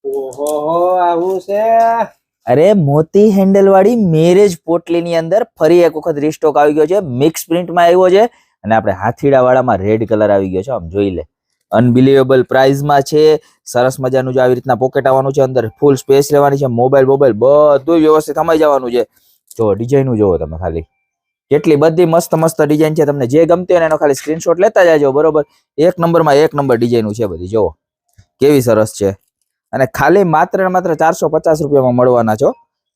ઓહો આવું છે। અરે મોતી હેન્ડલ વાળી મેરેજ પોટલી ની અંદર ફરી એક વખત રીસ્ટોક આવી ગયો છે। મિક્સ પ્રિન્ટ માં આવ્યો છે અને આપણે હાથીડા વાળામાં રેડ કલર આવી ગયો છે। આમ જોઈ લે, અનબિલીવેબલ પ્રાઇસ માં છે। સરસ મજાનું જો આવી રીતના પોકેટ આવવાનું છે, અંદર ફૂલ સ્પેસ લેવાની છે, મોબાઈલ બધું વ્યવસ્થિત સમાઈ જવાનું છે। જો ડિઝાઇન જોવો તમે ખાલી, કેટલી બધી મસ્ત મસ્ત ડિઝાઇન છે। તમને જે ગમતી હોય એનો ખાલી સ્ક્રીનશોટ લેતા જાજો, બરોબર। એક નંબરમાં એક નંબર ડિઝાઇન છે બધી, જોવો કેવી સરસ છે। અને ખાલી માત્ર ને માત્ર 450 રૂપિયામાં મળવાના છો।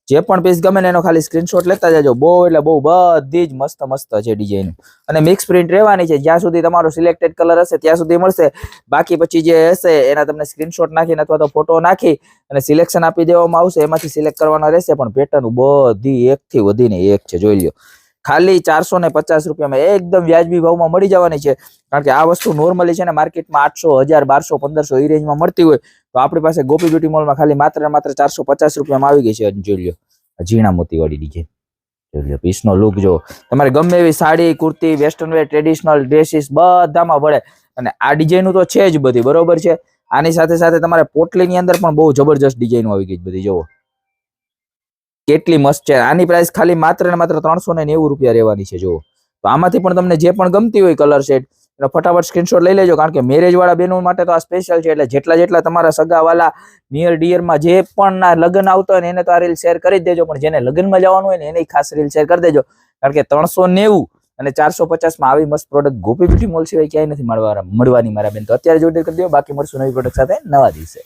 જે પણ પીસ ગમે ને એનો ખાલી સ્ક્રીનશોટ લેતા જાજો। બહુ એટલે બહુ બધી જ મસ્ત મસ્ત છે ડિઝાઇન, અને મિક્સ પ્રિન્ટ રહેવાની છે। જ્યાં સુધી તમારો સિલેક્ટેડ કલર હશે ત્યાં સુધી મળશે, બાકી પછી જે હશે એના તમને સ્ક્રીનશોટ નાખીને અથવા તો ફોટો નાખી અને સિલેક્શન આપી દેવામાં આવશે, એમાંથી સિલેક્ટ કરવાના રહેશે। પણ પેટર્ન બધી એક થી વધીને એક છે, જોઈ લ્યો। ખાલી 450 રૂપિયામાં એકદમ વ્યાજબી ભાવમાં મળી જવાની છે। કારણ કે આ વસ્તુ નોર્મલી છે ને માર્કેટમાં 800, 1000, 1200, 1500 એ રેન્જમાં મળતી હોય, તો આપણી પાસે ગોપી બ્યુટી મોલમાં ખાલી માત્ર 450 રૂપિયામાં આવી ગઈ છે। જોઈ લ્યો, ઝીણા મોતી વાળી ડિઝાઇન જોઈ લ્યો, પીસનો લુક જો, તમારે ગમે એવી sari, kurti, western wear, traditional dresses બધામાં ભળે। અને આ ડિઝાઇન તો છે જ બધી, બરોબર છે। આની સાથે સાથે તમારે પોટલીની અંદર પણ બહુ જબરજસ્ત ડિઝાઇન આવી ગઈ બધી, જોવો કેટલી મસ્ત છે। આની પ્રાઇસ ખાલી માત્ર ને માત્ર 390 રૂપિયા રહેવાની છે। જો તો આમાંથી પણ તમને જે પણ ગમતી હોય કલર શેડ, એનો ફટાફટ સ્ક્રીનશોટ લઈ લેજો। કારણ કે મેરેજ વાળા બહેનો માટે તો આ સ્પેશિયલ છે, એટલે જેટલા તમારા સગા વાલા નિયર ડિયરમાં જે પણ ના લગ્ન આવતો હોય ને એને તો આ રીલ શેર કરી જ દેજો, પણ જેને લગ્નમાં જવાનું હોય ને એને ખાસ રીલ શેર કરી દેજો। કારણ કે 390 અને 450 માં આવી મસ્ત પ્રોડક્ટ ગોપી બ્યુટી મોલ સિવાય ક્યાંય નથી મળવાની મારા બેન। તો અત્યારે જોઈન્ટ કરી દો, બાકી મળશું નવી પ્રોડક્ટ સાથે નવા દિવસે।